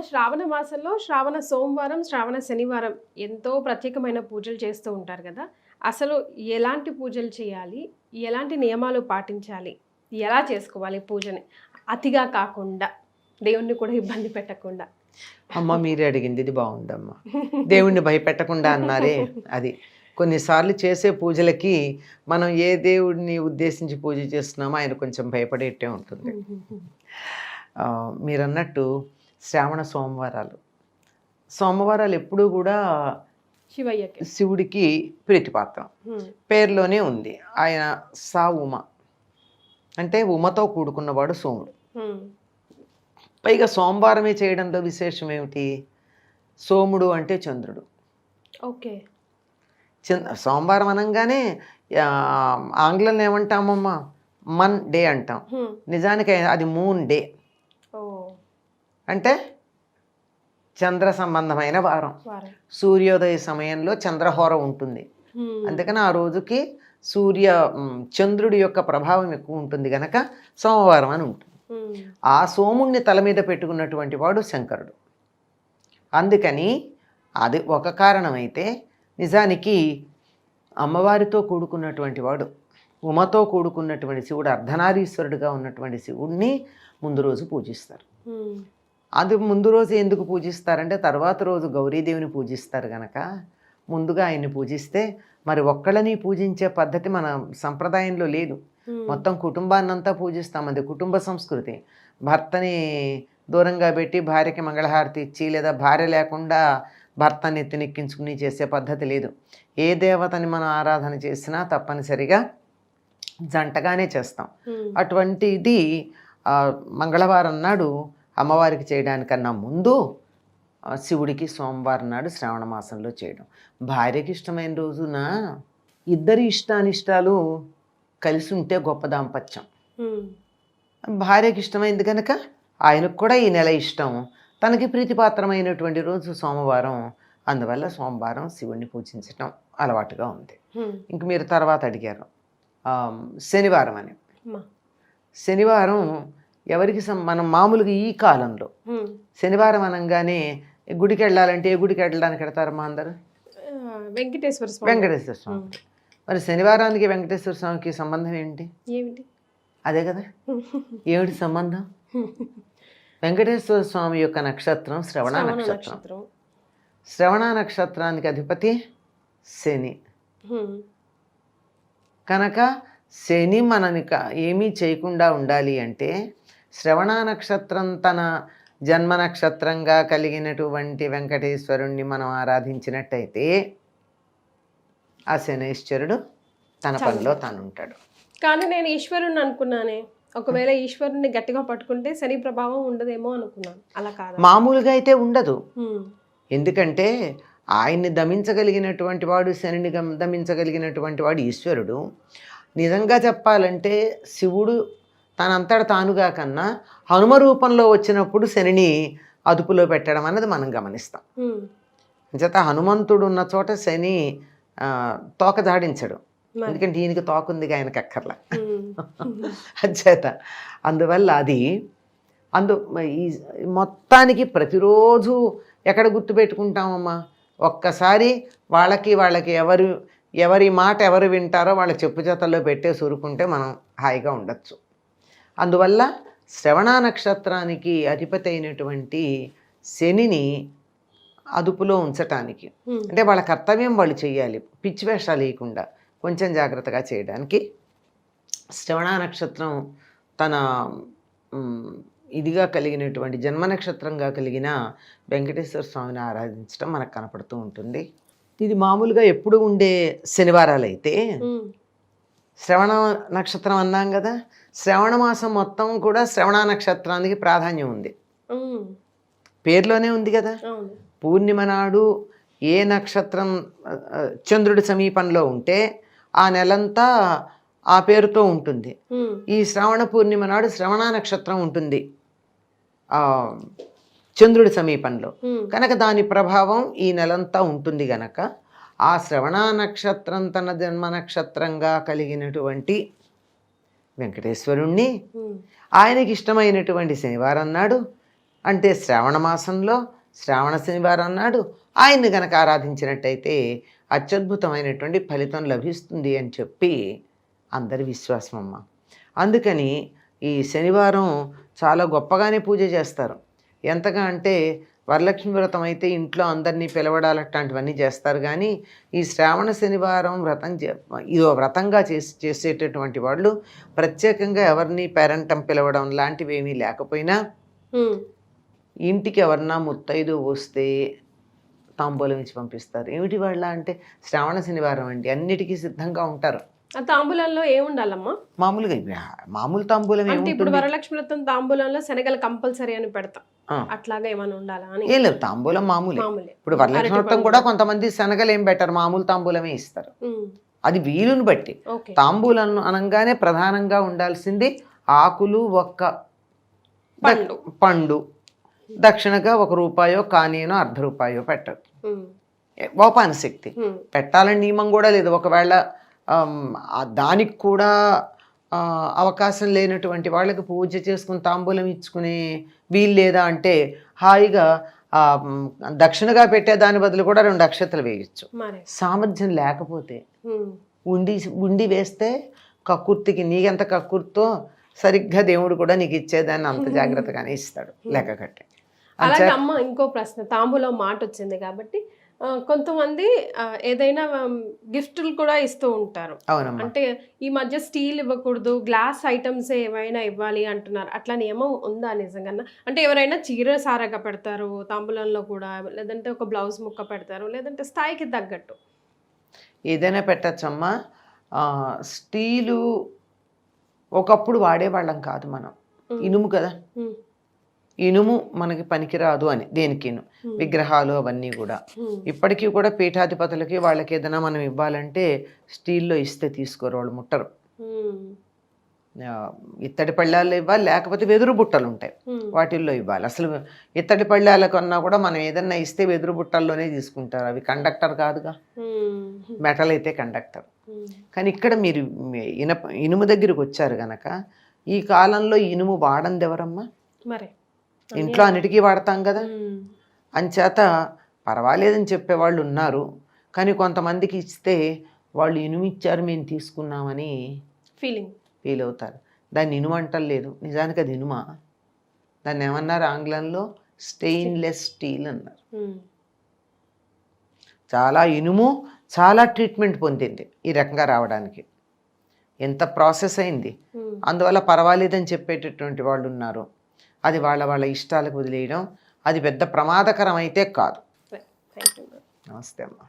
శ్రావణ మాసంలో శ్రావణ సోమవారం, శ్రావణ శనివారం ఎంతో ప్రత్యేకమైన పూజలు చేస్తూ ఉంటారు కదా. అసలు ఎలాంటి పూజలు చేయాలి, ఎలాంటి నియమాలు పాటించాలి, ఎలా చేసుకోవాలి పూజని అతిగా కాకుండా, దేవుణ్ణి కూడా ఇబ్బంది పెట్టకుండా? అమ్మ మీరే అడిగింది, ఇది బాగుందమ్మా. దేవుణ్ణి భయపెట్టకుండా అన్నారే అది. కొన్నిసార్లు చేసే పూజలకి మనం ఏ దేవుడిని ఉద్దేశించి పూజ చేస్తున్నామో ఆయన కొంచెం భయపడేట్టే ఉంటుంది. మీరు అన్నట్టు శ్రావణ సోమవారాలు ఎప్పుడూ కూడా శివుడికి ప్రీతిపాత్రం. పేరులోనే ఉంది. ఆయన ఉమ అంటే ఉమతో కూడుకున్నవాడు సోముడు. పైగా సోమవారమే చేయడంలో విశేషం ఏమిటి? సోముడు అంటే చంద్రుడు. ఓకే. సోమవారం అనగానే ఆంగ్లంలో ఏమంటామమ్మా, మన్ డే అంటాం. నిజానికి అది మూన్ డే. అంటే చంద్ర సంబంధమైన వారం. సూర్యోదయ సమయంలో చంద్రహోర ఉంటుంది. అందుకని ఆ రోజుకి చంద్రుడి యొక్క ప్రభావం ఎక్కువ ఉంటుంది గనక సోమవారం అని ఉంటుంది. ఆ సోముణ్ణి తల మీద పెట్టుకున్నటువంటి వాడు శంకరుడు. అందుకని అది ఒక కారణమైతే, నిజానికి అమ్మవారితో కూడుకున్నటువంటి వాడు, ఉమతో కూడుకున్నటువంటి శివుడు, అర్ధనారీశ్వరుడుగా ఉన్నటువంటి శివుడిని ముందు రోజు పూజిస్తారు. అది ముందు రోజు ఎందుకు పూజిస్తారంటే, తర్వాత రోజు గౌరీదేవిని పూజిస్తారు గనక ముందుగా ఆయన్ని పూజిస్తే, మరి ఒక్కళ్ళని పూజించే పద్ధతి మన సంప్రదాయంలో లేదు. మొత్తం కుటుంబాన్నంతా పూజిస్తాం. అది కుటుంబ సంస్కృతి. భర్తని దూరంగా పెట్టి భార్యకి మంగళహారతి ఇచ్చి, లేదా భార్య లేకుండా భర్తని ఎత్తినెక్కించుకుని చేసే పద్ధతి లేదు. ఏ దేవతని మనం ఆరాధన చేసినా తప్పనిసరిగా జంటగానే చేస్తాం. అటువంటిది మంగళవారం నాడు అమ్మవారికి చేయడానికన్నా ముందు శివుడికి సోమవారం నాడు శ్రావణ మాసంలో చేయడం. భార్యకి ఇష్టమైన రోజున ఇద్దరి ఇష్టానిష్టాలు కలిసి ఉంటే గొప్ప దాంపత్యం. భార్యకి ఇష్టమైంది కనుక ఆయనకు కూడా ఈ నెల ఇష్టం. తనకి ప్రీతిపాత్రమైనటువంటి రోజు సోమవారం. అందువల్ల సోమవారం శివుణ్ణి పూజించటం అలవాటుగా ఉంది. ఇంక మీరు తర్వాత అడిగారు శనివారం అని. శనివారం ఎవరికి మనం మామూలుగా ఈ కాలంలో శనివారం అనగానే గుడికి వెళ్ళాలంటే ఏ గుడికి వెళ్ళడానికి వెళ్తారమ్మా అందరూ? వెంకటేశ్వర స్వామి. మరి శనివారానికి వెంకటేశ్వర స్వామికి సంబంధం ఏంటి? అదే కదా, ఏమిటి సంబంధం? వెంకటేశ్వర స్వామి యొక్క నక్షత్రం శ్రవణ నక్షత్రం. శ్రవణ నక్షత్రానికి అధిపతి శని కనుక శని మనని ఏమీ చేయకుండా ఉండాలి అంటే, శ్రవణ నక్షత్రం తన జన్మ నక్షత్రంగా కలిగినటువంటి వెంకటేశ్వరుణ్ణి మనం ఆరాధించినట్టయితే ఆ శనైశ్వరుడు తన పనిలో తాను ఉంటాడు. కానీ నేను ఈశ్వరుణ్ణి అనుకున్నానే, ఒకవేళ ఈశ్వరుణ్ణి గట్టిగా పట్టుకుంటే శని ప్రభావం ఉండదేమో అనుకున్నాను. అలా కాదు, మామూలుగా అయితే ఉండదు. ఎందుకంటే ఆయన్ని దమించగలిగినటువంటి వాడు, శనిని దమించగలిగినటువంటి వాడు ఈశ్వరుడు. నిజంగా చెప్పాలంటే శివుడు తనంతట తానుగా కన్నా హనుమ రూపంలో వచ్చినప్పుడు శనిని అదుపులో పెట్టడం అన్నది మనం గమనిస్తాం. అంచేత హనుమంతుడు ఉన్న చోట శని తోక జాడించడు. ఎందుకంటే ఈయనకి తోకుందిగా, ఆయనకి అక్కర్లా. అంచేత అందువల్ల అది ఈ మొత్తానికి ప్రతిరోజు ఎక్కడ గుర్తుపెట్టుకుంటామమ్మా? ఒక్కసారి వాళ్ళకి ఎవరి మాట ఎవరు వింటారో వాళ్ళ చెప్పు చేతల్లో పెట్టేసి ఊరుకుంటే మనం హాయిగా ఉండొచ్చు. అందువల్ల శ్రవణ నక్షత్రానికి అధిపతి అయినటువంటి శనిని అదుపులో ఉంచటానికి, అంటే వాళ్ళ కర్తవ్యం వాళ్ళు చేయాలి, పిచ్చి వేషాలు వేయకుండా కొంచెం జాగ్రత్తగా చేయడానికి శ్రవణ నక్షత్రం తన ఇదిగా కలిగినటువంటి జన్మ నక్షత్రంగా కలిగిన వెంకటేశ్వర స్వామిని ఆరాధించడం మనకు కనపడుతూ ఉంటుంది. ఇది మామూలుగా ఎప్పుడు ఉండే శనివారాలు అయితే, శ్రవణ నక్షత్రం అన్నాం కదా, శ్రవణ మాసం మొత్తం కూడా శ్రవణ నక్షత్రానికి ప్రాధాన్యం ఉంది. పేర్లోనే ఉంది కదా. పూర్ణిమ నాడు ఏ నక్షత్రం చంద్రుడి సమీపంలో ఉంటే ఆ నెలంతా ఆ పేరుతో ఉంటుంది. ఈ శ్రావణ పూర్ణిమ నాడు శ్రవణ నక్షత్రం ఉంటుంది చంద్రుడి సమీపంలో కనుక దాని ప్రభావం ఈ నెలంతా ఉంటుంది గనక ఆ శ్రవణ నక్షత్రం తన జన్మ నక్షత్రంగా కలిగినటువంటి వెంకటేశ్వరుణ్ణి ఆయనకి ఇష్టమైనటువంటి శనివారం నాడు అంటే శ్రావణ మాసంలో శ్రావణ శనివారం నాడు ఆయన్ని గనక ఆరాధించినట్టయితే అత్యద్భుతమైనటువంటి ఫలితం లభిస్తుంది అని చెప్పి అందరి విశ్వాసం అమ్మ. అందుకని ఈ శనివారం చాలా గొప్పగానే పూజ చేస్తారు. ఎంతగా అంటే వరలక్ష్మి వ్రతం అయితే ఇంట్లో అందరినీ పిలవడాలు అట్లాంటివన్నీ చేస్తారు. కానీ ఈ శ్రావణ శనివారం ఇదో వ్రతంగా చేసేటటువంటి వాళ్ళు ప్రత్యేకంగా ఎవరిని పేరంటం పిలవడం లాంటివి ఏమీ లేకపోయినా ఇంటికి ఎవరన్నా ముత్తైదు వస్తే తాంబూలం ఇచ్చి పంపిస్తారు. ఏమిటి వాళ్ళ అంటే శ్రావణ శనివారం అండి, అన్నిటికీ సిద్ధంగా ఉంటారు. ఆ తాంబూలంలో ఏముండాలమ్మా? మామూలుగా మామూలు తాంబూలం అంటే ఇప్పుడు వరలక్ష్మి వ్రతం తాంబూలంలో శనగలు కంపల్సరీ అని పెడతాం, అట్లాగా ఏమైనా ఉండాలా అని? ఏం లేదు, తాంబూలం మామూలే. ఇప్పుడు వరలక్ష్మి వ్రతం కూడా కొంతమంది శనగలు ఏం పెట్టారు, మామూలు తాంబూలమే ఇస్తారు. అది వీలుని బట్టి. తాంబూలం అనగానే ప్రధానంగా ఉండాల్సింది ఆకులు, ఒక్క పండు, దక్షిణగా ₹1 కానీనో ₹1/2 పెట్టరు. ఓపాన శక్తి పెట్టాలని నియమం కూడా లేదు. ఒకవేళ దానికి కూడా అవకాశం లేనటువంటి వాళ్ళకి పూజ చేసుకుని తాంబూలం ఇచ్చుకునే వీలు లేదా అంటే హాయిగా దక్షిణగా పెట్టే దాని బదులు కూడా 2 అక్షతలు వేయచ్చు. సామర్థ్యం లేకపోతే ఉండి వేస్తే కక్కుర్తికి నీకెంత కక్కుర్తో సరిగ్గా దేవుడు కూడా నీకు ఇచ్చేదాన్ని అంత జాగ్రత్తగానే ఇస్తాడు లెక్క కట్టి. అలాగే అమ్మ, ఇంకో ప్రశ్న, తాంబూలం మాట వచ్చింది కాబట్టి కొంతమంది ఏదైనా గిఫ్ట్లు కూడా ఇస్తూ ఉంటారు. అంటే ఈ మధ్య స్టీల్ ఇవ్వకూడదు, గ్లాస్ ఐటమ్స్ ఏమైనా ఇవ్వాలి అంటున్నారు. అట్లా నియమం ఉందా నిజంగా? అంటే ఎవరైనా చీర సారగా పెడతారు తాంబూలంలో కూడా, లేదంటే ఒక బ్లౌజ్ ముక్క పెడతారు, లేదంటే స్థాయికి తగ్గట్టు ఏదైనా పెట్టచ్చమ్మా. స్టీలు ఒకప్పుడు వాడేవాళ్ళం కాదు మనం, ఇనుము కదా, ఇనుము మనకి పనికిరాదు అని దేనికిను, విగ్రహాలు అవన్నీ కూడా. ఇప్పటికీ కూడా పీఠాధిపతులకి వాళ్ళకి ఏదైనా మనం ఇవ్వాలంటే స్టీల్లో ఇస్తే తీసుకోరు, వాళ్ళు ముట్టరు. ఇత్తడి పళ్ళాల్లో ఇవ్వాలి, లేకపోతే వెదురు బుట్టలు ఉంటాయి వాటిల్లో ఇవ్వాలి. అసలు ఇత్తడి పళ్ళాల కన్నా కూడా మనం ఏదన్నా ఇస్తే వెదురు బుట్టల్లోనే తీసుకుంటారు. అవి కండక్టర్ కాదుగా, మెటల్ అయితే కండక్టర్. కానీ ఇక్కడ మీరు ఇనుము దగ్గరికి వచ్చారు గనక ఈ కాలంలో ఇనుము వాడంది ఎవరమ్మా? మరి ఇంట్లో అన్నిటికీ వాడతాం కదా. అంచేత పర్వాలేదని చెప్పేవాళ్ళు ఉన్నారు. కానీ కొంతమందికి ఇస్తే వాళ్ళు ఇనుము ఇచ్చారు మేము తీసుకున్నామని ఫీల్ అవుతారు. దాన్ని ఇనుము అంటలేదు, నిజానికి అది ఇనుమా? దాన్ని ఏమన్నారు ఆంగ్లంలో? స్టెయిన్లెస్ స్టీల్ అన్నారు. చాలా ఇనుము చాలా ట్రీట్మెంట్ పొందింది ఈ రకంగా రావడానికి, ఎంత ప్రాసెస్ అయింది. అందువల్ల పర్వాలేదని చెప్పేటటువంటి వాళ్ళు ఉన్నారు. అది వాళ్ళ ఇష్టాలకు వదిలేయడం అది పెద్ద ప్రమాదకరం అయితే కాదు. నమస్తే అమ్మా.